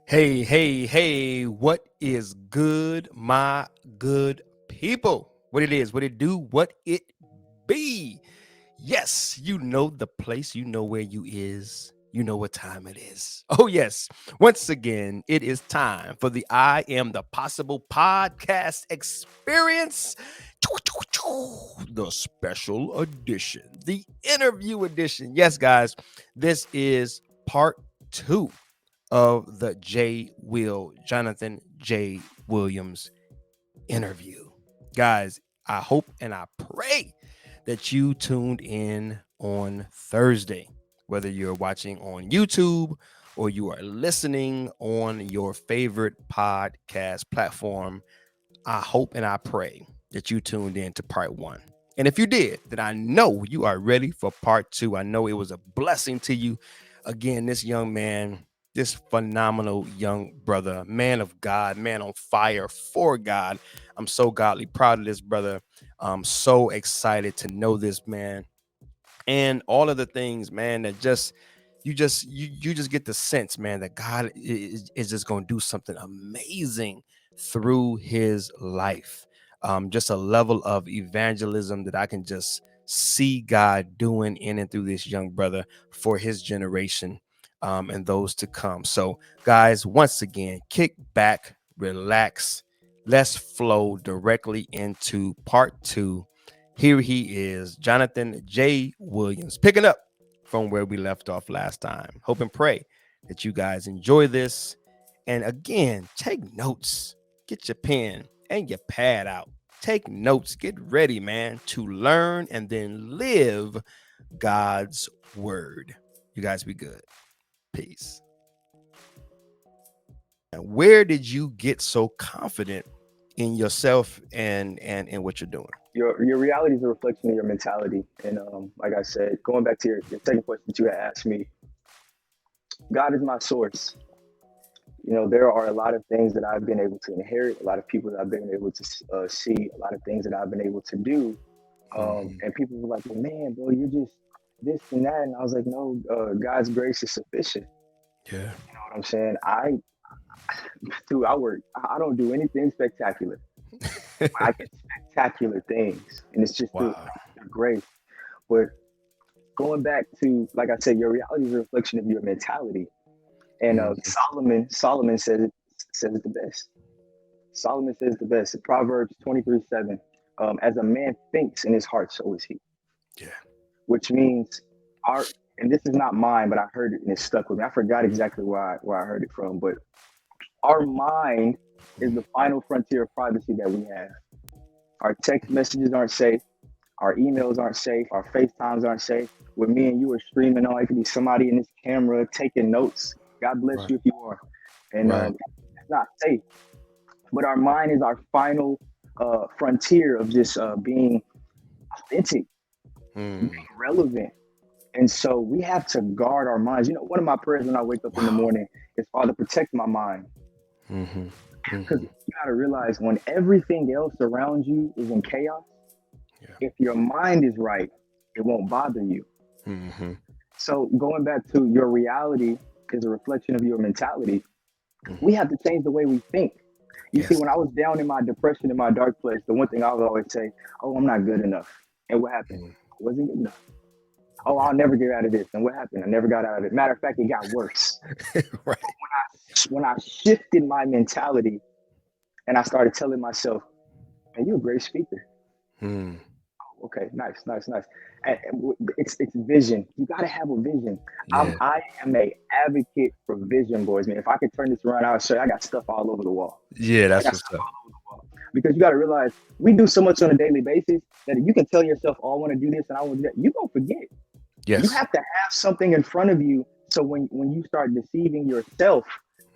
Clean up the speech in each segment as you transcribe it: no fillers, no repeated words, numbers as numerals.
Hey, hey, hey, what is good, my good people? What it is, what it do, what it be. Yes, you know the place, you know where you is, you know what time it is. Oh, yes. Once again, it is time for the I Am the Possible podcast experience. The special edition, the interview edition. Yes, guys, this is part two of the Jonathyn J. Williams interview. Guys, I hope and I pray that you tuned in on Thursday, whether you're watching on YouTube or you are listening on your favorite podcast platform. I hope and I pray that you tuned in to part one. And if you did, then I know you are ready for part two. I know it was a blessing to you. Again, this young man, this phenomenal young brother, man of God, man on fire for God. I'm so godly proud of this brother. I'm so excited to know this man and all of the things, man, that you just get the sense, man, that God is just going to do something amazing through his life. Just a level of evangelism that I can just see God doing in and through this young brother for his generation, and those to come. So, guys, once again, kick back, relax, let's flow directly into part two. Here he is, Jonathyn J. Williams, picking up from where we left off last time. Hope and pray that you guys enjoy this. And again, take notes. Get your pen and your pad out. Take notes. Get ready, man, to learn and then live God's word. You guys be good. Peace. And where did you get so confident in yourself and what you're doing? Your reality is a reflection of your mentality. And like I said, going back to your second question that you had asked me, God is my source. There are a lot of things that I've been able to inherit, a lot of people that I've been able to see, a lot of things that I've been able to do. Mhm. And people were like, well, man, bro, you're just this and that. And I was like, no, God's grace is sufficient. Yeah. You know what I'm saying? I work. I don't do anything spectacular. I get spectacular things, and it's just through Wow. grace. But going back to, like I said, your reality is a reflection of your mentality. And Mhm. Solomon says it the best. Solomon says the best. In Proverbs 23:7. As a man thinks in his heart, so is he. Yeah. Which means our, and this is not mine, but I heard it and it stuck with me. I forgot exactly where I heard it from, but our mind is the final frontier of privacy that we have. Our text messages aren't safe. Our emails aren't safe. Our FaceTimes aren't safe. With me and you are streaming on, it could be somebody in this camera taking notes. God bless Right. you if you are. And Right. it's not safe. But our mind is our final frontier of just being authentic, being Mm. relevant. And so we have to guard our minds. One of my prayers when I wake up in the Wow. morning is, Father, protect my mind. Mhm. Because Mhm. you got to realize when everything else around you is in chaos, Yeah. if your mind is right, it won't bother you. Mhm. So going back to your reality is a reflection of your mentality. We Mhm. have to change the way we think. You see, Yes. when I was down in my depression, in my dark place, the one thing I would always say, "Oh, I'm not good enough." And what happened? Mm. I wasn't good enough. Oh, Yeah. I'll never get out of this. And what happened? I never got out of it. Matter of fact, it got worse. Right. When I shifted my mentality and I started telling myself, "Man, you're a great speaker." Mm. Okay, nice, nice, nice. It's vision. You got to have a vision. Yeah. I am a advocate for vision, boys. Man, if I could turn this around, I'll show you. I got stuff all over the wall. Yeah, I that's got what's stuff up. all over the wall because you got to realize we do so much on a daily basis that you can tell yourself, "Oh, I want to do this and I want to do that." You gonna forget. You Yes. have to have something in front of you so when you start deceiving yourself,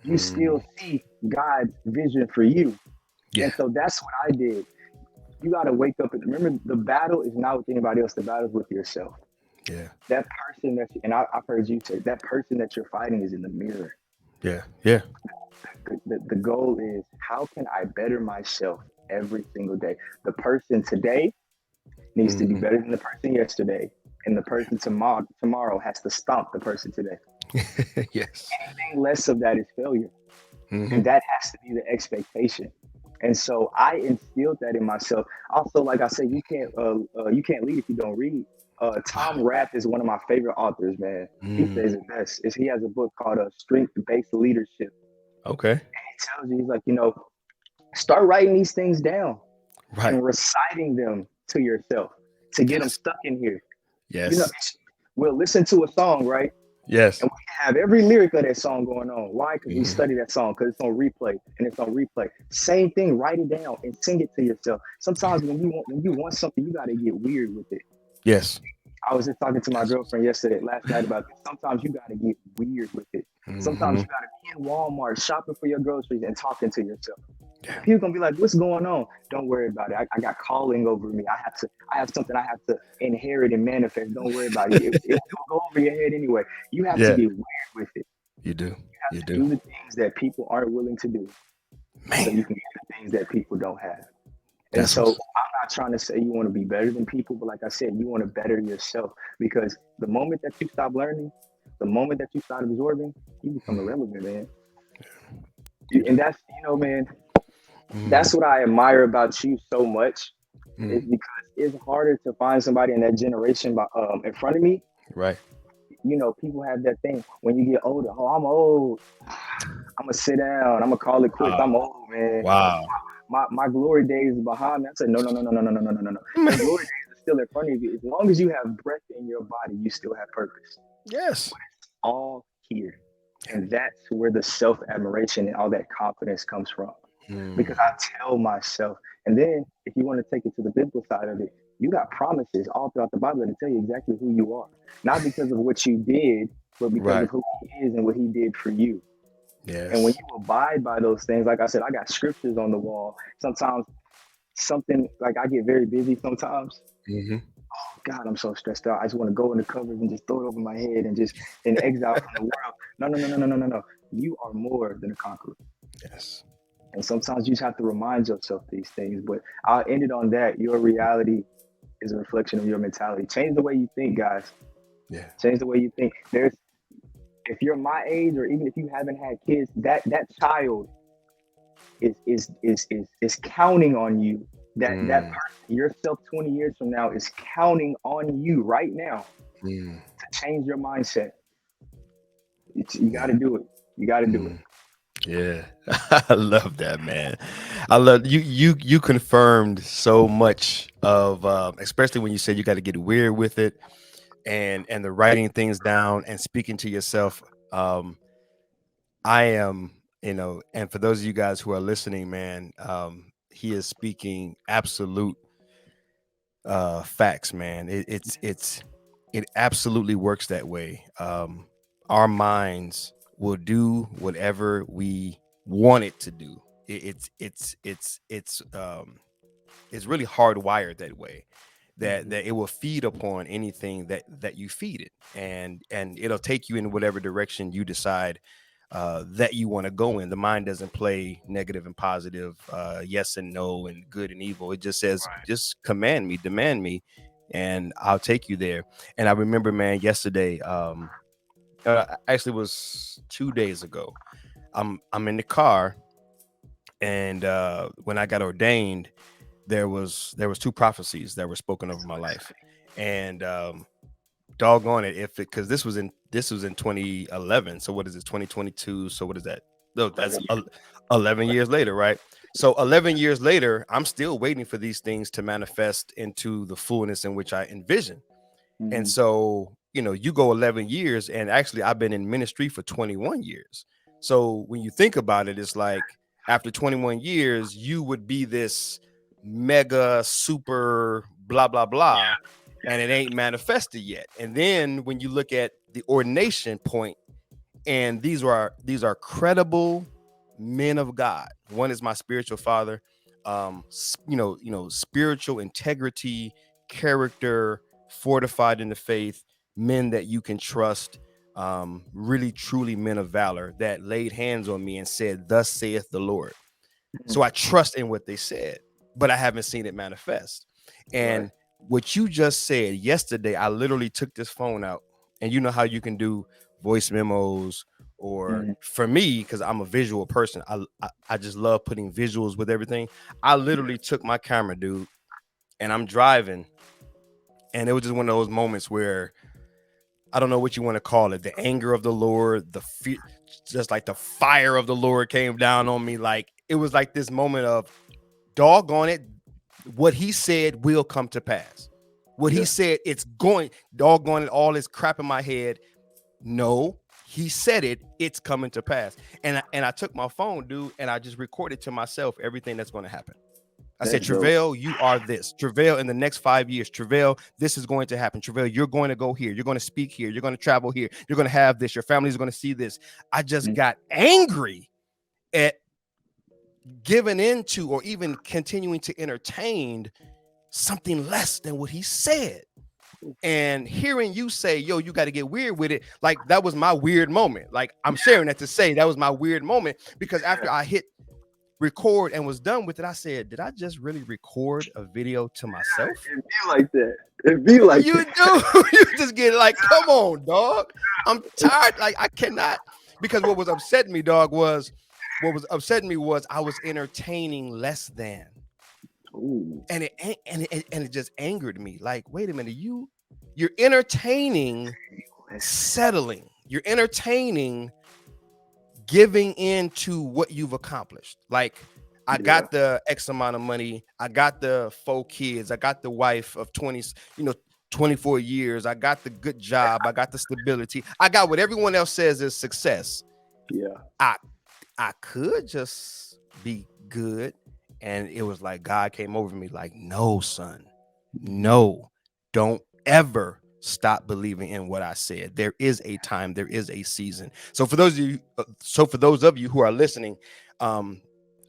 you still Mm. see God's vision for you. And Yeah. so that's what I did. You got to wake up and remember the battle is not with anybody else. The battle is with yourself. Yeah. That person and I've heard you say that person that you're fighting is in the mirror. Yeah. Yeah. The goal is how can I better myself every single day? The person today needs to be Mhm. better than the person yesterday, and the person tomorrow has to stomp the person today. Yes. Anything less of that is failure. Mm-hmm. And that has to be the expectation. And so I instilled that in myself. Also, like I said, you can't lead if you don't read. Tom Wow. Rath is one of my favorite authors, man. He Mm. says it best. He has a book called Strength Based Leadership. Okay. He tells you, he's like, start writing these things down Right. and reciting them to yourself to get them Yes. stuck in here. You know, Yes. we'll listen to a song, right? Yes. And we can have every lyric of that song going on. Why? Because we Mm-hmm. study that song, because it's on replay and it's on replay. Same thing, write it down and sing it to yourself. Sometimes when you want something, you gotta get weird with it. Yes. I was just talking to my girlfriend last night about this. Sometimes you gotta get weird with it. Sometimes Mm-hmm. you gotta be in Walmart shopping for your groceries and talking to yourself. Yeah. People gonna be like, "What's going on?" Don't worry about it. I got calling over me. I have something I have to inherit and manifest. Don't worry about it. It'll go over your head anyway. You have to Yeah. get weird with it. You do. You have You to do. do the things that people aren't willing to do, so Man, you can get the things that people don't have. And that's so what's. I'm not trying to say you want to be better than people, but like I said, you want to better yourself, because the moment that you stop learning, the moment that you start absorbing, you become Mm, irrelevant, man. you do. And that's, man, Mm, that's what I admire about you so much, is mm, because it's harder to find somebody in that generation in front of me. right. People have that thing when you get older. Oh, I'm old. I'm gonna sit down. I'm gonna call it quits. Wow. I'm old, man. Wow. My glory days is behind me. I said, no, no, no, no, no, no, no, no, no, no, no. Your glory days are still in front of you. As long as you have breath in your body, you still have purpose. Yes. All here. Yeah. And that's where the self admiration and all that confidence comes from. Mm, Because I tell myself, and then if you want to take it to the biblical side of it, you got promises all throughout the Bible to tell you exactly who you are. Not because of what you did, but because right. of who he is and what he did for you. And when Yes. you abide by those things, like I said, I got scriptures on the wall. Sometimes something like I get very busy sometimes. Mm-hmm. God, I'm so stressed out. I just want to go in the covers and just throw it over my head and just in exile from the world. No, no, no, no, no, no, no, no. You are more than a conqueror. Yes. And sometimes you just have to remind yourself these things. But I'll end it on that. Your reality is a reflection of your mentality. Change the way you think, guys. Yeah. Change the way you think. If you're my age, or even if you haven't had kids, that child is counting on you. That Mm, person, yourself 20 years from now, is counting on you right now mm, to change your mindset. You got yeah. to do it. You got to do it. Mm, yeah. I love that, man. I love you. You confirmed so much of, especially when you said you got to get weird with it, and the writing things down and speaking to yourself. Um, I am, and for those of you guys who are listening, man, he is speaking absolute facts, man. It absolutely works that way. Our minds will do whatever we want it to do. It's really hardwired that way, that Mhm. that it will feed upon anything that you feed it, and it'll take you in whatever direction you decide that you want to go in. The mind doesn't play negative and positive, yes and no, and good and evil. It just says, just command me, demand me, and I'll take you there. And I remember, man, yesterday, actually, it was 2 days ago. I'm in the car, and when I got ordained, there was two prophecies that were spoken over my life, and doggone it, if it, because this was in 2011. So what is it, 2022? So what is that? No, that's 11 years later, right? So 11 years later, I'm still waiting for these things to manifest into the fullness in which I envision. And Mhm. so, you go 11 years, and actually I've been in ministry for 21 years. So when you think about it, it's like after 21 years, you would be this mega super blah, blah, blah, and it ain't manifested yet. And then when you look at the ordination point, and these are credible men of God. One is my spiritual father. Spiritual integrity, character, fortified in the faith, men that you can trust, really truly men of valor that laid hands on me and said, "Thus saith the Lord." Mhm. So I trust in what they said, but I haven't seen it manifest. Right. And what you just said yesterday, I literally took this phone out, and you know how you can do voice memos, or Mhm. for me, because I'm a visual person, I just love putting visuals with everything. I literally took my camera, dude, and I'm driving, and it was just one of those moments where I don't know what you want to call it, the anger of the Lord, the fear, just like the fire of the Lord came down on me. Like it was like this moment of, doggone it, what he said will come to pass. What he Yeah, said, it's going, doggone it, all this crap in my head. No, he said it, it's coming to pass. And I took my phone, dude, and I just recorded to myself everything that's going to happen. I said, that's dope. Travail, you are this. Travail, in the next 5 years, Travail, this is going to happen. Travail, you're going to go here. You're going to speak here. You're going to travel here. You're going to have this. Your family is going to see this. I just Mhm. got angry at giving into or even continuing to entertain something less than what he said. And hearing you say, yo, you got to get weird with it, like that was my weird moment. Like I'm sharing that to say that was my weird moment, because after I hit record and was done with it, I said, did I just really record a video to myself? It be like that. It be like You that. do. You just get like, come on, dog. I'm tired. Like I cannot, because what was upsetting me, dog, was I was entertaining less than. Ooh, And it just angered me. Like, wait a minute, you're entertaining settling. You're entertaining giving in to what you've accomplished. Like, I yeah, got the X amount of money. I got the 4 kids. I got the wife of 20, 24 years. I got the good job. I got the stability. I got what everyone else says is success. yeah. I I could just be good. And it was like God came over me like, no, son, no, don't ever stop believing in what I said. There is a time, there is a season. So for those of you who are listening,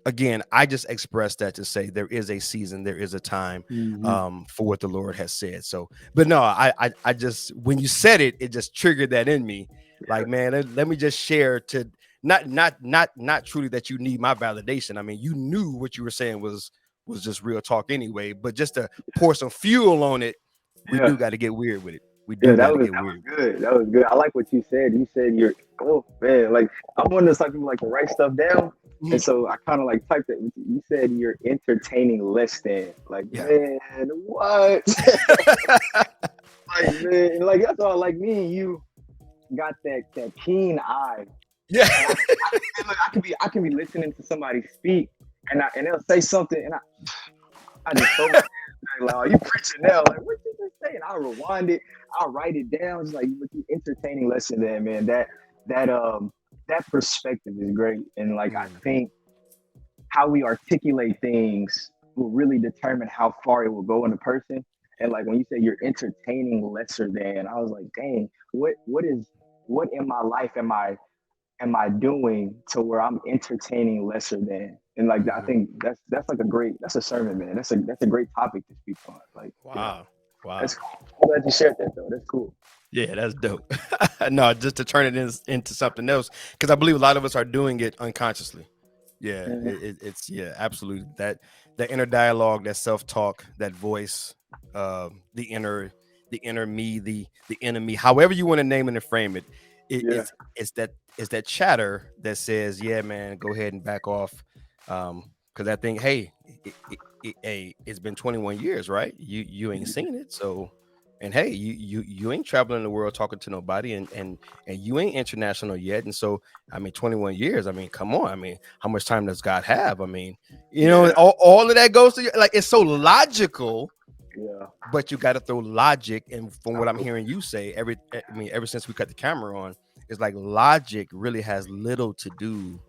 again, I just expressed that to say there is a season, there is a time Mm-hmm. for what the Lord has said. So, but no, I just, when you said it, it just triggered that in me. Like, man, let me just share to not truly that you need my validation. I mean, you knew what you were saying was just real talk anyway, but just to pour some fuel on it, we Yeah, do got to get weird with it. We yeah. do got to get That was weird. good. That was good. I like what you said. You said you're, oh man, like I'm one of those type of people like to write stuff down, and Mhm. so I kind of like typed it. You said you're entertaining less than. Like, Yeah. man, what? Like, man, like that's all. Like me and you got that keen eye, Yeah. and and look, I can be listening to somebody speak, and they'll say something, and I just throw my hands back, like, oh, you preaching now? Like, what you just saying? I'll rewind it, I'll write it down. It's like you entertaining lesson there, man. That perspective is great, and like I Mm. think how we articulate things will really determine how far it will go in a person. And like when you say you're entertaining lesser than, I was like, dang, what in my life am I doing to where I'm entertaining lesser than? And like I Mhm. think that's like that's a sermon, man. That's a great topic to speak on. Like, Wow. that's Wow. cool. I'm glad you shared that though. That's cool. Yeah, that's dope. No, just to turn it into something else, because I believe a lot of us are doing it unconsciously. Yeah, Mhm. it's yeah, absolutely, that inner dialogue, that self talk, that voice, the inner me, the enemy, however you want to name it and frame it. Yeah. It's that chatter that says, yeah, man, go ahead and back off, because I think, hey, hey, it's been 21 years, right? You ain't seen it, so. And hey, you ain't traveling the world talking to nobody, and you ain't international yet. And so, I mean, 21 years. I mean, come on. I mean, how much time does God have? I mean, Yeah. all of that goes to you. Like, it's so logical, Yeah. but you got to throw logic. And from what I'm Oh, hearing you say, ever since we cut the camera on, it's like logic really has little to do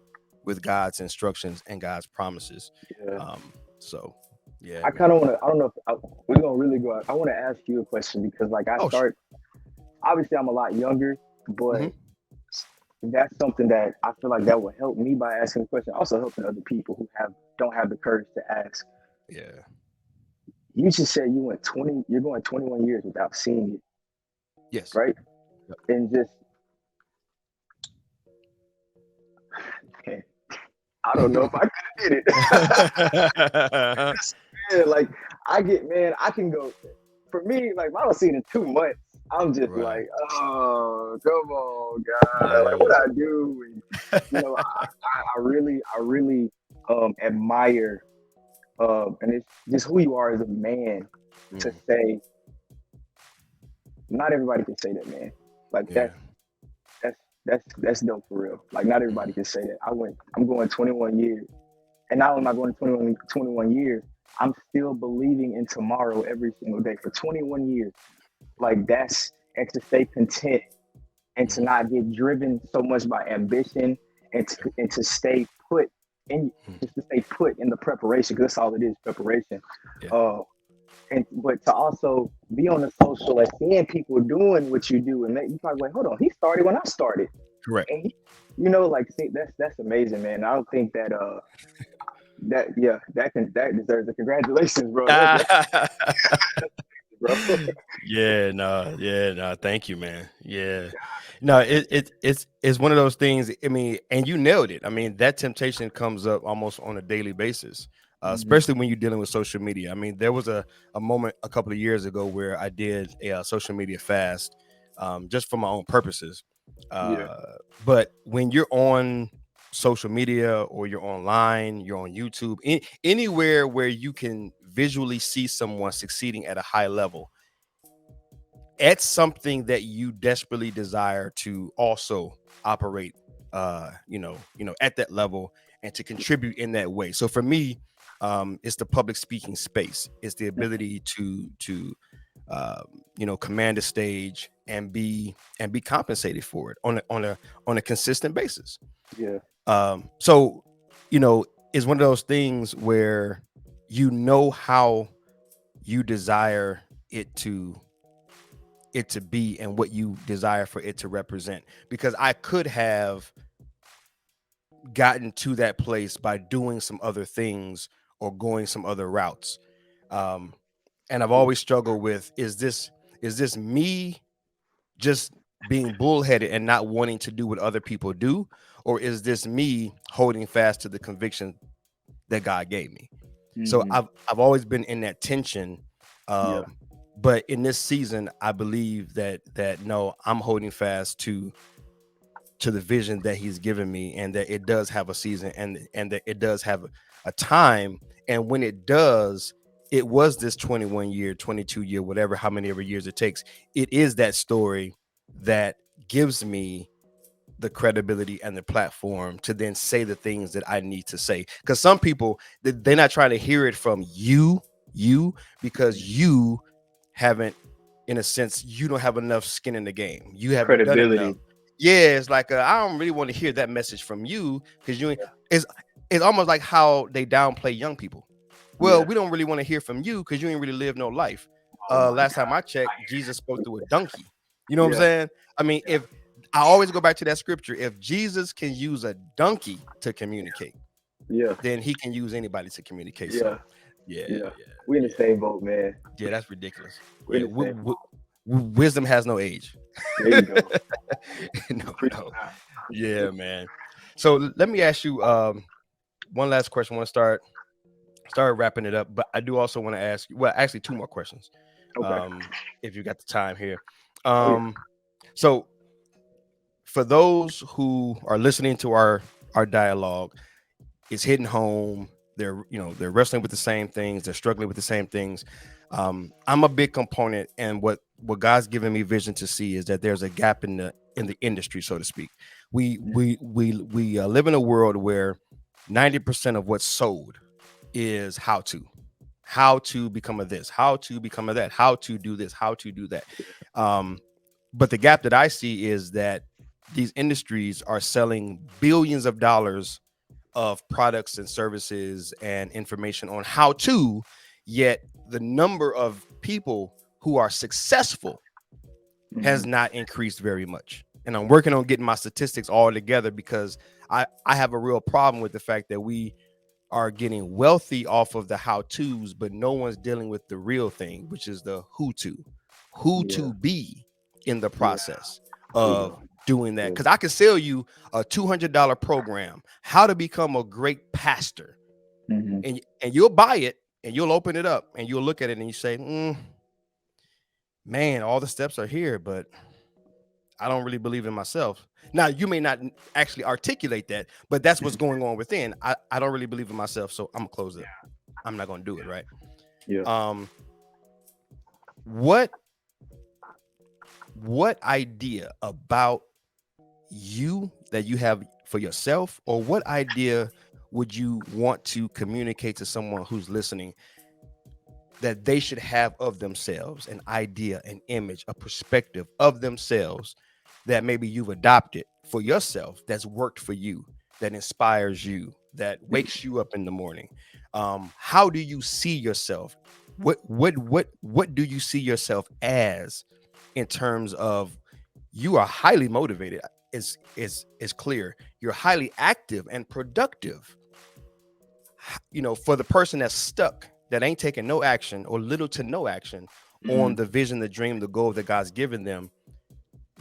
with God's instructions and God's promises. yeah. So yeah, I kind man. of want to. I don't know if we're gonna really go out. I want to ask you a question because, like, I Oh, start. Obviously, I'm a lot younger, but mhm. that's something that I feel like that will help me by asking the question. Also, helping other people who don't have the courage to ask. Yeah. You just said you went 20. You're going 21 years without seeing it, Yes. right? And just, okay, I don't know if I could have did it. Yeah, like I get, man, I can go. For me, like if I don't see it in 2 months, I'm just Right. like, oh, come on, God, like what Yeah. I do, and I really admire, and it's just who you are as a man to Mm, say. Not everybody can say that, man. Like yeah. that's that's dope for real. Like not everybody Mm, can say that. I'm going 21 years, and not only am I going 21 years, I'm still believing in tomorrow every single day for 21 years. Like that's, and to stay content and to mm, not get driven so much by ambition, and to stay put in, mm, just to stay put in the preparation, because that's all it is, preparation. yeah. Uh, and but to also be on the social and seeing people doing what you do, and you probably like, hold on, he started when I started, Correct. and like see, that's amazing, man. I don't think that that yeah, that deserves a congratulations, bro. That's bro. Yeah, no, thank you, man. Yeah. No, it's one of those things. I mean, and you nailed it. I mean, that temptation comes up almost on a daily basis, Hmm. especially when you're dealing with social media. I mean, there was a moment a couple of years ago where I did a social media fast, just for my own purposes. Yeah. Uh, but when you're on social media or you're online, you're on YouTube, anywhere where you can visually see someone succeeding at a high level, it's something that you desperately desire to also operate at that level and to contribute in that way. So for me, it's the public speaking space. It's the ability to command a stage and be compensated for it on a consistent basis. Yeah. So it's one of those things where how you desire it to be and what you desire for it to represent, because I could have gotten to that place by doing some other things or going some other routes. um and I've Yeah. always struggled with, is this me just being bullheaded and not wanting to do what other people do, or is this me holding fast to the conviction that God gave me? So Hmm. I've always been in that tension. Yeah. But in this season, I believe that no, I'm holding fast to the vision that He's given me, and that it does have a season, and that it does have a time. And when it does, it was this 21 year, 22 year, whatever, how many ever years it takes. It is that story that gives me the credibility and the platform to then say the things that I need to say. Because some people, they're not trying to hear it from you, because you haven't, in a sense, you don't have enough skin in the game. You haven't done enough. Credibility. Yeah, it's like I don't really want to hear that message from you, because it's it's almost like how they downplay young people. Well, Yeah. we don't really want to hear from you because you ain't really lived no life. Oh my Last time God. I checked, Jesus spoke through a donkey. You know what I'm Yeah. saying? I mean, if I always go back to that scripture, if Jesus can use a donkey to communicate, Yeah. then He can use anybody to communicate. Yeah. So, yeah, Yeah. yeah, We in the yeah, same boat, man. yeah. That's ridiculous. We're in Yeah, the same boat. wisdom has no age. There you go. No, Preach no. that. Yeah, man. So let me ask you one last question. I want to start wrapping it up, but I do also want to ask you, well, actually two more questions. Okay. If you got the time here. Oh yeah. So for those who are listening to our dialogue, it's hitting home. They're wrestling with the same things. They're struggling with the same things. I'm a big component, and what God's given me vision to see is that there's a gap in the industry, so to speak. We live in a world where 90% of what's sold is how to become a this, how to become a that, how to do this, how to do that. Um, but the gap that I see is that these industries are selling billions of dollars of products and services and information on how to, yet the number of people who are successful Hmm. has not increased very much. And I'm working on getting my statistics all together, because I have a real problem with the fact that we are getting wealthy off of the how to's, but no one's dealing with the real thing, which is the who Yeah. to be in the Yeah. process There you of go. doing that. Yeah. Because I can sell you a $200 program, how to become a great pastor, Hmm. and you'll buy it and you'll open it up and you'll look at it and you say, man, all the steps are here, but I don't really believe in myself. Now, you may not actually articulate that, but that's what's going on within. I don't really believe in myself, so I'm gonna close it. I'm not gonna do it, right? Yeah. Um, what what idea about you that you have for yourself, or what idea would you want to communicate to someone who's listening that they should have of themselves, an idea, an image, a perspective of themselves that maybe you've adopted for yourself, that's worked for you, that inspires you, that wakes you up in the morning? How do you see yourself? What do you see yourself as, in terms of, you are highly motivated, is clear, you're highly active and productive. For the person that's stuck, that ain't taking no action or little to no action on the vision, the dream, the goal that God's given them,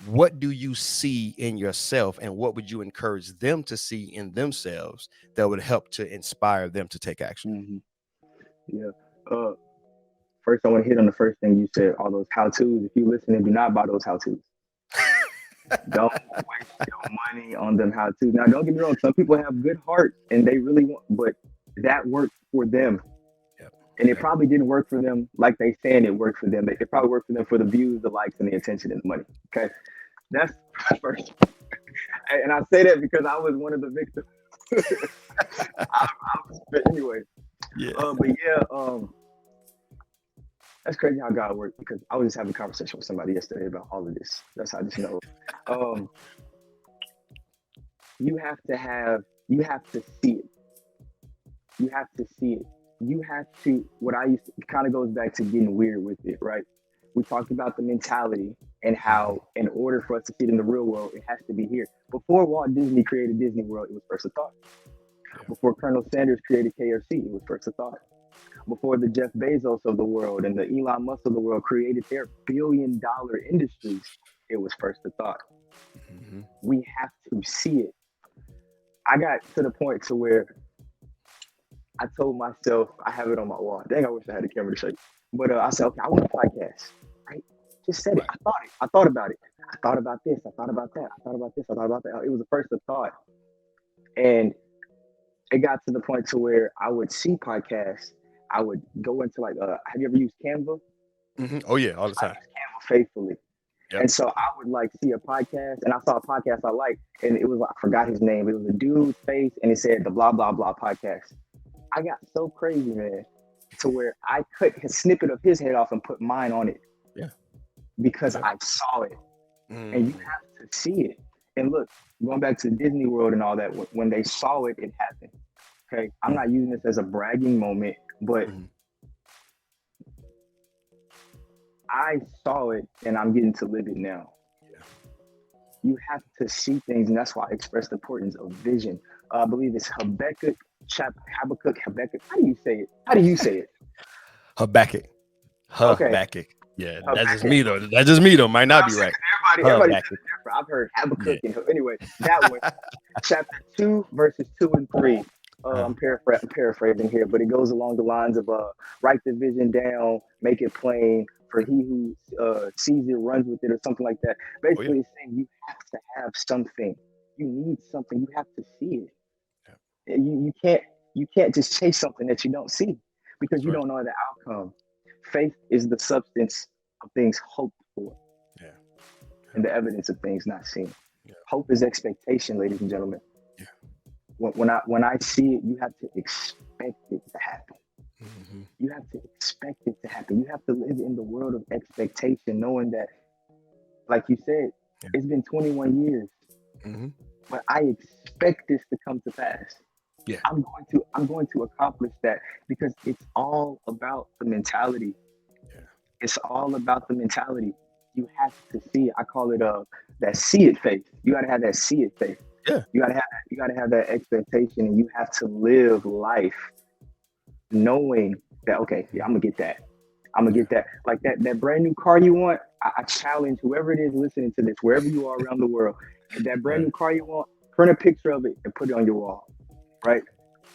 what do you see in yourself, and what would you encourage them to see in themselves that would help to inspire them to take action? Mm-hmm. Yeah. First, I want to hit on the first thing you said, all those how to's. If you listen and do not buy those how to's, don't waste your money on them how to's. Now, don't get me wrong. Some people have good hearts and they really want, but that worked for them. Yep. And it probably didn't work for them like they saying it worked for them. It probably worked for them for the views, the likes, and the attention and the money. Okay. That's first. And I say that because I was one of the victims. But anyway. Yeah. But yeah, that's crazy how God works, because I was just having a conversation with somebody yesterday about all of this. That's how I just know. You have to see it. You have to see it. You have to, what I used to, it kind of goes back to getting weird with it, right? We talked about the mentality and how, in order for us to see it in the real world, it has to be here. Before Walt Disney created Disney World, it was first a thought. Before Colonel Sanders created KFC, it was first a thought. Before the Jeff Bezos of the world and the Elon Musk of the world created their billion-dollar industries, it was first a thought. Mm-hmm. We have to see it. I got to the point to where I told myself, I have it on my wall. Dang, I wish I had a camera to show you. But I said, okay, I want a podcast. Right? Just said it. I thought about it. I thought about this. I thought about that. I thought about this. I thought about that. It was the first of thought. And it got to the point to where I would see podcasts. I would go into have you ever used Canva? Mm-hmm. Oh yeah, all the time. I use Canva faithfully. Yep. And so I would see a podcast, and I saw a podcast I liked, and it was, I forgot his name. It was a dude's face, and it said the blah, blah, blah podcast. I got so crazy, man, to where I cut a snippet of his head off and put mine on it. Yeah. Because I saw it. And you have to see it. And look, going back to Disney World and all that, when they saw it, it happened. Okay. I'm not using this as a bragging moment, but I saw it and I'm getting to live it now. Yeah. You have to see things, and that's why I express the importance of vision. I believe it's Habakkuk. How do you say it? Habakkuk. Okay. Yeah, Habakkuk. That's just me though. Might not be right. Everybody says it different. I've heard Habakkuk. Yeah. Anyway, that one, chapter 2, verses 2 and 3. I'm paraphrasing here, but it goes along the lines of write the vision down, make it plain, for he who sees it runs with it, or something like that. Basically, it's saying you have to have something. You need something. You have to see it. Yeah. You can't just chase something that you don't see, because you don't know the outcome. Faith is the substance of things hoped for, and the evidence of things not seen. Yeah. Hope is expectation, ladies and gentlemen. Yeah. When I see it, you have to expect it to happen. Mm-hmm. You have to expect it to happen. You have to live in the world of expectation, knowing that, like you said, it's been 21 years, but I expect this to come to pass. Yeah. I'm going to accomplish that, because it's all about the mentality. Yeah. It's all about the mentality. You have to see it. I call it that see it faith. You got to have that see it faith. Yeah. You got to have that expectation, and you have to live life knowing that, okay, yeah, I'm gonna get that. Like that brand new car you want. I challenge whoever it is listening to this, wherever you are around the world, that brand new car you want, print a picture of it and put it on your wall. Right?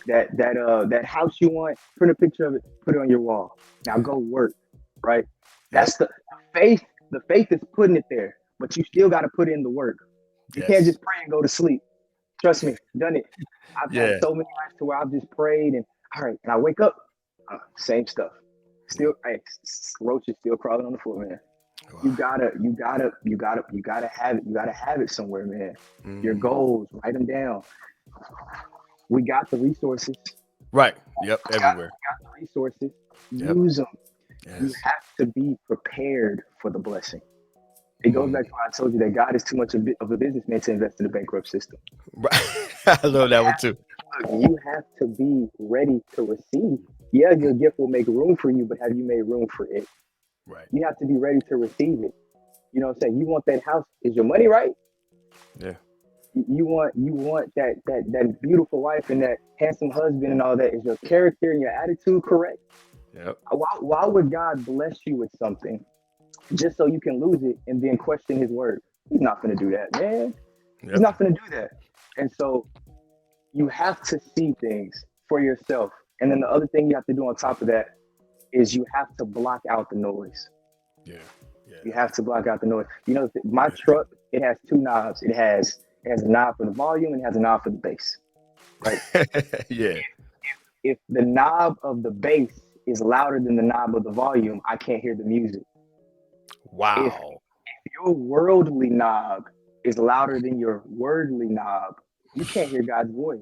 That house you want, print a picture of it, put it on your wall. Now go work, right? Yep. That's the faith. The faith is putting it there, but you still got to put in the work. You can't Yes. just pray and go to sleep. Trust me, done it. I've had Yeah. so many nights to where I've just prayed and all right, and I wake up, same stuff. Still, Yep. hey, roaches still crawling on the floor, man. Wow. You gotta have it. You gotta have it somewhere, man. Your Mm. goals, write them down. We got the resources. Right. Yep. Everywhere. We got the resources. Yep. Use them. You Yes. have to be prepared for the blessing. It goes Mm. back to what I told you that God is too much of a businessman to invest in a bankrupt system. Right. I love that one too. Look, you have to be ready to receive. Yeah, your gift will make room for you, but have you made room for it? Right. You have to be ready to receive it. You know what I'm saying? You want that house. Is your money right? Yeah. You want that beautiful wife and that handsome husband and all that. Is your character and your attitude correct? Yep. Why would God bless you with something just so you can lose it and then question his word? He's not gonna do that, man. He's Yep. not gonna do that. And so you have to see things for yourself. And then the other thing you have to do on top of that is you have to block out the noise. Yeah. Yeah. You have to block out the noise. You know, my truck, it has two knobs. It has a knob for the volume and it has a knob for the bass. Right? Yeah. If the knob of the bass is louder than the knob of the volume, I can't hear the music. If Wow. your worldly knob is louder than your wordly knob, you can't hear God's voice.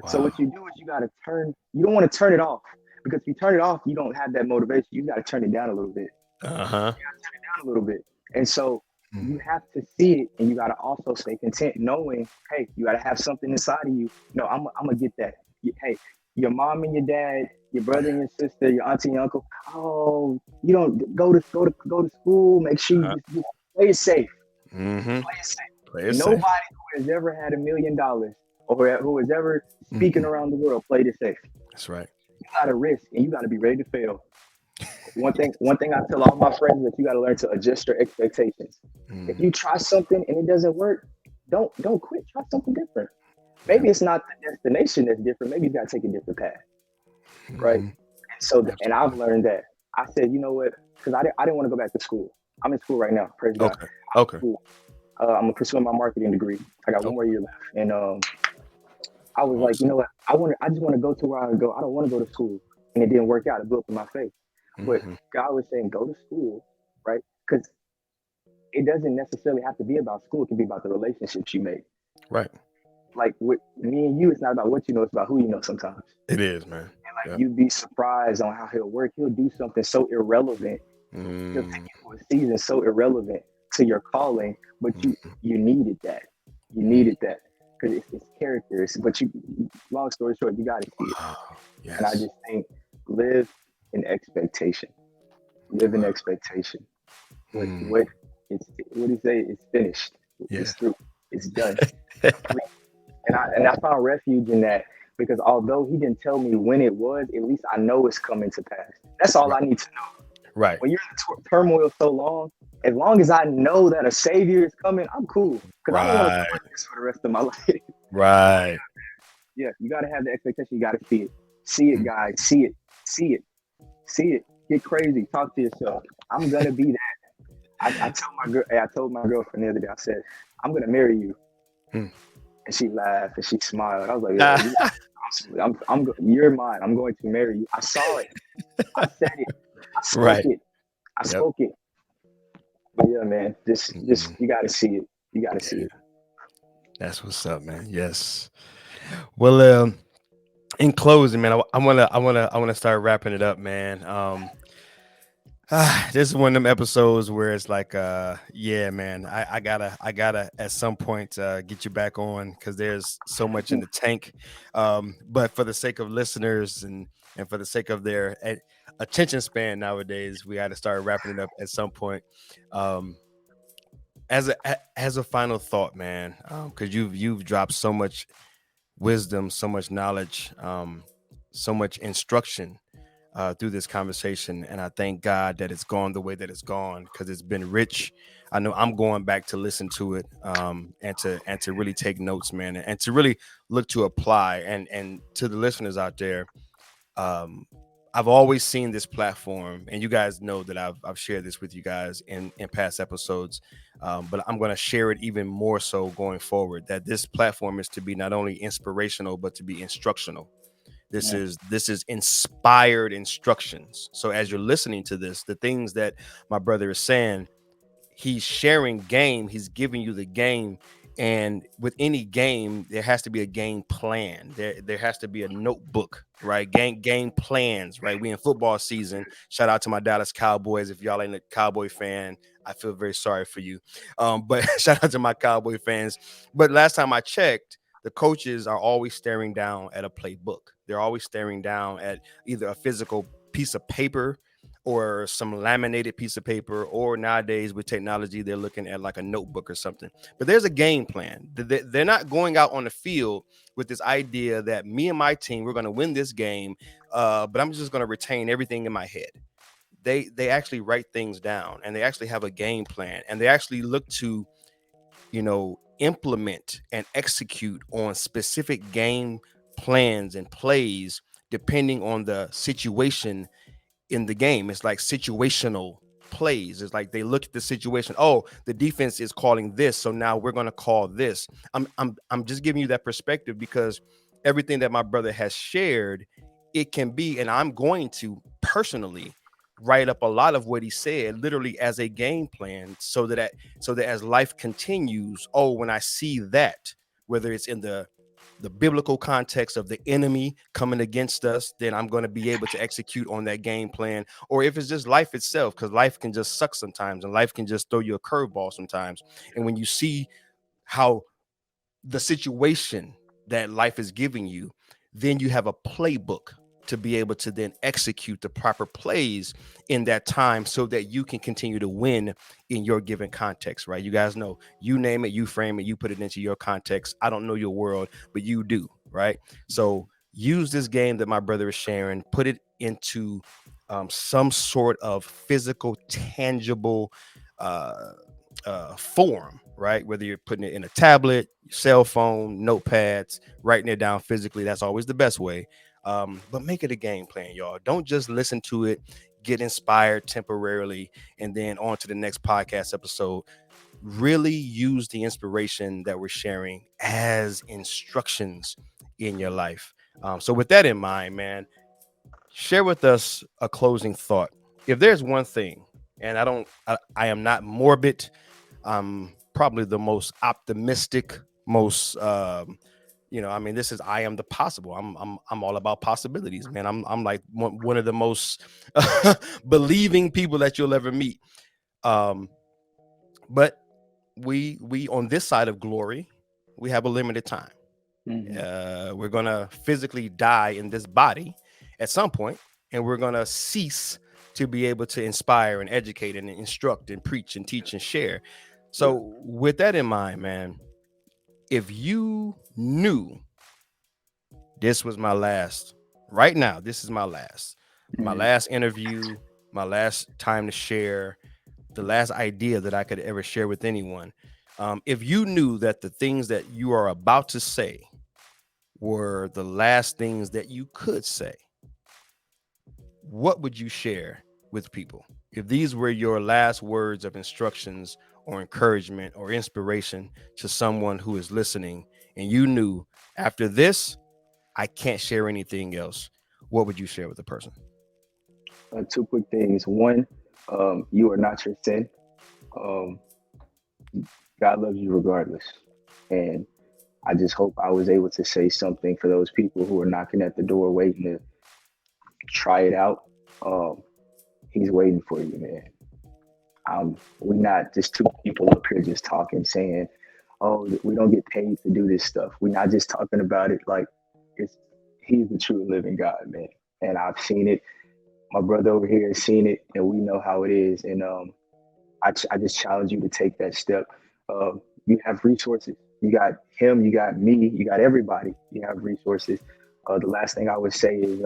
So Wow. what you do is you don't want to turn it off because if you turn it off, you don't have that motivation. You got to turn it down a little bit. Uh-huh. Turn it down a little bit. And so you Mm. have to see it and you got to also stay content knowing, hey, you got to have something inside of you. No, I'm going to get that. Hey, your mom and your dad, your brother and your sister, your auntie and uncle, oh, you don't go to school, make sure you Uh-huh. just play it safe. Mm-hmm. Play it safe. Play it Nobody safe. who has ever had $1 million or who has ever speaking Mm-mm. around the world played it safe. That's right. You got to risk and you got to be ready to fail. One thing I tell all my friends is that you got to learn to adjust your expectations. If Mm. you try something and it doesn't work, don't quit. Try something different. Yep. Maybe it's not the destination that's different. Maybe you got to take a different path, right? Mm-hmm. And I've Absolutely. learned that. I said, you know what? Because I didn't want to go back to school. I'm in school right now. Praise God. Okay. Okay. School. I'm pursuing my marketing degree. I got one more Okay. year left, and I was like, you Awesome. know what? I just want to go to where I go. I don't want to go to school, and it didn't work out. It blew up in my face. But Mm-hmm. God was saying, go to school, right? Because it doesn't necessarily have to be about school. It can be about the relationships you make. Right. Like with me and you, it's not about what you know. It's about who you know. Sometimes, It is, man. and like Yep. you'd be surprised on how he'll work. He'll do something so irrelevant. He'll take Mm. you for a season so irrelevant to your calling, but you Mm. you needed that. You Mm. needed that because it's characters. But you, long story short, you got to see it. Wow. And I Yes. just think live in expectation. Live in Wow. expectation. Mm. What it's what do you say? It's finished. Yeah. It's through. It's done. Complete. And I found refuge in that because although he didn't tell me when it was, at least I know it's coming to pass. That's all Right. I need to know. Right. When you're in the turmoil so long as I know that a savior is coming, I'm cool because I don't want to Right. feel like this for the rest of my life. Right. Yeah, you got to have the expectation. You got to see it. See it, Mm. guys. See it. See it. See it. Get crazy. Talk to yourself. I'm gonna be that. I told my girlfriend the other day. I said, I'm gonna marry you, Mm. and she laughed and she smiled. I was like, yeah, Ah, you're mine. I'm going to marry you. I saw it. I said it. I spoke right. it. I Yep. spoke it. But yeah, man, just Mm. you got to see it. You got to see Yeah. it. That's what's up, man. Yes. Well, in closing, man, I wanna start wrapping it up, man. This is one of them episodes where it's like, yeah, man, I gotta at some point get you back on because there's so much in the tank. But for the sake of listeners and for the sake of their attention span nowadays, we got to start wrapping it up at some point. Um, as a final thought, man, because you've dropped so much wisdom, so much knowledge, so much instruction through this conversation. And I thank God that it's gone the way that it's gone because it's been rich. I know I'm going back to listen to it and to really take notes, man, and to really look to apply. And to the listeners out there, um, I've always seen this platform, and you guys know that I've shared this with you guys in past episodes, but I'm going to share it even more so going forward. That this platform is to be not only inspirational but to be instructional. Yeah. This is inspired instructions. So as you're listening to this, the things that my brother is saying, he's sharing game, he's giving you the game. And with any game, there has to be a game plan. There has to be a notebook, right? Game plans, right? We in football season. Shout out to my Dallas Cowboys. If y'all ain't a Cowboy fan, I feel very sorry for you. But shout out to my Cowboy fans. But last time I checked, the coaches are always staring down at a playbook. They're always staring down at either a physical piece of paper or some laminated piece of paper, or nowadays with technology, they're looking at like a notebook or something. But there's a game plan. They're not going out on the field with this idea that me and my team, we're going to win this game, but I'm just going to retain everything in my head. They actually write things down, and they actually have a game plan, and they actually look to, implement and execute on specific game plans and plays depending on the situation in the game. It's like situational plays. It's like they look at the situation. Oh, the defense is calling this, so now we're going to call this. I'm just giving you that perspective because everything that my brother has shared, it can be, and I'm going to personally write up a lot of what he said literally as a game plan so that as life continues, oh, when I see that, whether it's in the biblical context of the enemy coming against us, then I'm going to be able to execute on that game plan. Or if it's just life itself, because life can just suck sometimes and life can just throw you a curveball sometimes. And when you see how the situation that life is giving you, then you have a playbook to be able to then execute the proper plays in that time so that you can continue to win in your given context, right? You guys know, you name it, you frame it, you put it into your context. I don't know your world, but you do, right? So use this game that my brother is sharing, put it into some sort of physical, tangible form, right? Whether you're putting it in a tablet, cell phone, notepads, writing it down physically, that's always the best way. But make it a game plan, y'all. Don't just listen to it, get inspired temporarily, and then on to the next podcast episode. Really use the inspiration that we're sharing as instructions in your life. So, with that in mind, man, share with us a closing thought. If there's one thing, and I am not morbid, I'm probably the most optimistic, most I mean, this is I am the possible. I'm all about possibilities, man. I'm like one of the most believing people that you'll ever meet. Um, but we on this side of glory, we have a limited time. We're gonna physically die in this body at some point, and we're gonna cease to be able to inspire and educate and instruct and preach and teach and share. So, with that in mind, man, if you knew this was my last, right now, this is my last interview, my last time to share, the last idea that I could ever share with anyone. If you knew that the things that you are about to say were the last things that you could say, what would you share with people? If these were your last words of instructions or encouragement or inspiration to someone who is listening, and you knew after this, I can't share anything else, what would you share with the person? Two quick things. One, you are not your sin. Um, God loves you regardless. And I just hope I was able to say something for those people who are knocking at the door waiting to try it out. Um, he's waiting for you, man. We're not just two people up here just talking, saying, "Oh, we don't get paid to do this stuff." We're not just talking about it like it's. He's the true living God, man, and I've seen it. My brother over here has seen it, and we know how it is. And I just challenge you to take that step. You have resources. You got him. You got me. You got everybody. You have resources. The last thing I would say is,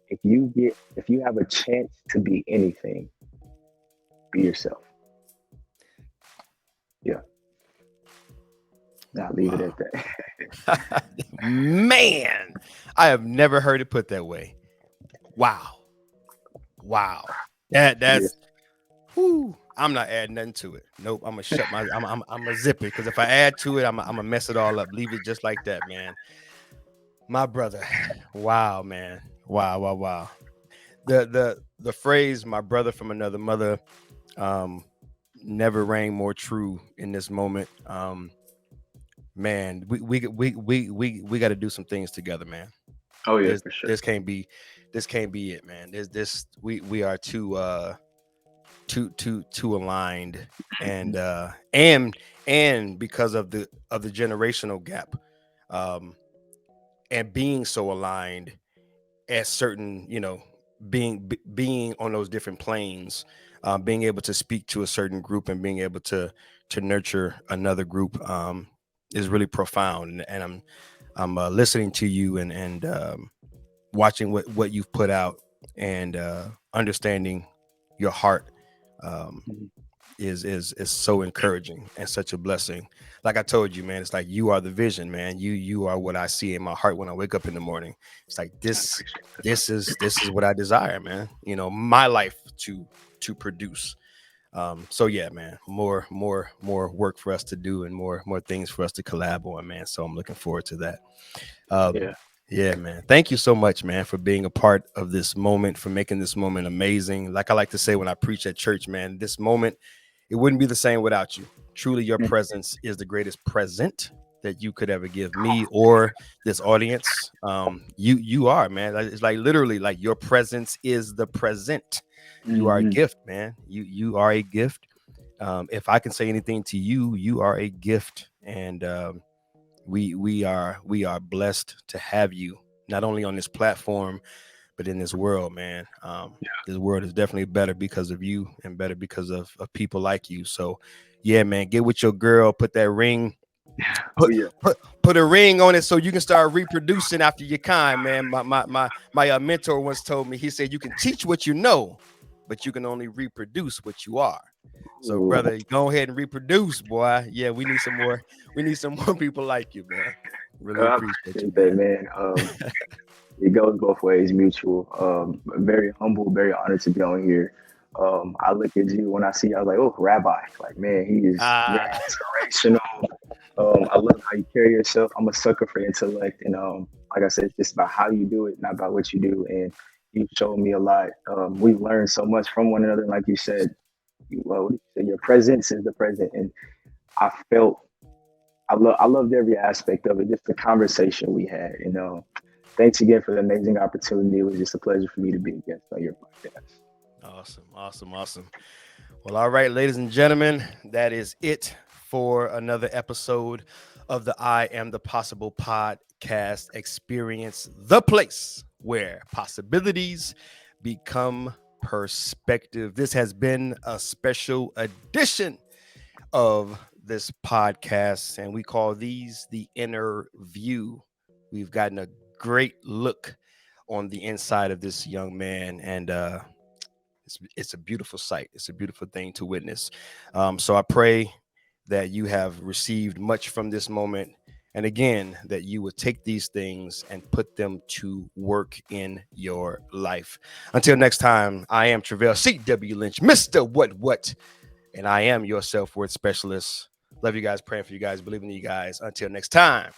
if you have a chance to be anything, be yourself. Yeah, I'll leave it Wow. at that. Man, I have never heard it put that way. Wow. Wow. Yeah. That's whoo. I'm not adding nothing to it. Nope. I'm gonna shut my I'm gonna zip it because if I add to it, I'm gonna mess it all up. Leave it just like that, man. My brother. Wow, man. Wow, wow, wow. The phrase "my brother from another mother" um never rang more true in this moment. Man, we got to do some things together, man. Oh yeah, This for sure. this can't be it, man. This we are too aligned, and and because of the generational gap, um and being so aligned at certain, being on those different planes, being able to speak to a certain group and being able to nurture another group, is really profound. And I'm listening to you, and watching what you've put out, and understanding your heart, um, Mhm. is so encouraging and such a blessing. Like I told you, man, it's like you are the vision, man. You are what I see in my heart when I wake up in the morning. It's like I this appreciate that. this is what I desire, man. My life to produce. So yeah, man, more work for us to do, and more things for us to collab on, man. So I'm looking forward to that. Um, Yeah. yeah, man. Thank you so much, man, for being a part of this moment, for making this moment amazing. Like I like to say when I preach at church, man, this moment, it wouldn't be the same without you. Truly, your Mm. presence is the greatest present that you could ever give me or this audience. You are, man. It's like literally like your presence is the present. You are a Mhm. gift, man. You are a gift. If I can say anything to you, you are a gift, and we are blessed to have you not only on this platform but in this world, man. This world is definitely better because of you, and better because of people like you. So yeah, man, get with your girl, put that ring, Oh put yeah. put a ring on it so you can start reproducing after your kind, man. My mentor once told me, he said, you can teach what you know, but you can only reproduce what you are. So Ooh, brother, go ahead and reproduce, boy. Yeah, we need some more people like you, man. Really I appreciate you, appreciate that, man. man. It goes both ways, mutual. Very humble, very honored to be on here. I look at you when I see you, I was like, oh, Rabbi. Like, man, he is very Ah, inspirational. I love how you carry yourself. I'm a sucker for intellect. And like I said, it's just about how you do it, not about what you do. And you've shown me a lot. We've learned so much from one another. And like you said, what did you say? Your presence is the present. And I felt, I loved every aspect of it, just the conversation we had. And thanks again for the amazing opportunity. It was just a pleasure for me to be a guest on your podcast. awesome, awesome, awesome. Well, all right, ladies and gentlemen, that is it for another episode of the I Am the Possible podcast experience, the place where possibilities become perspective. This has been a special edition of this podcast, and we call these the inner view. We've gotten a great look on the inside of this young man, and it's a beautiful sight. It's a beautiful thing to witness. So I pray that you have received much from this moment. And again, that you would take these things and put them to work in your life. Until next time, I am Travell C.W. Lynch, Mr. What, and I am your self worth specialist. Love you guys, praying for you guys, believing in you guys. Until next time,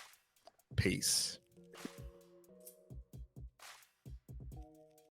peace.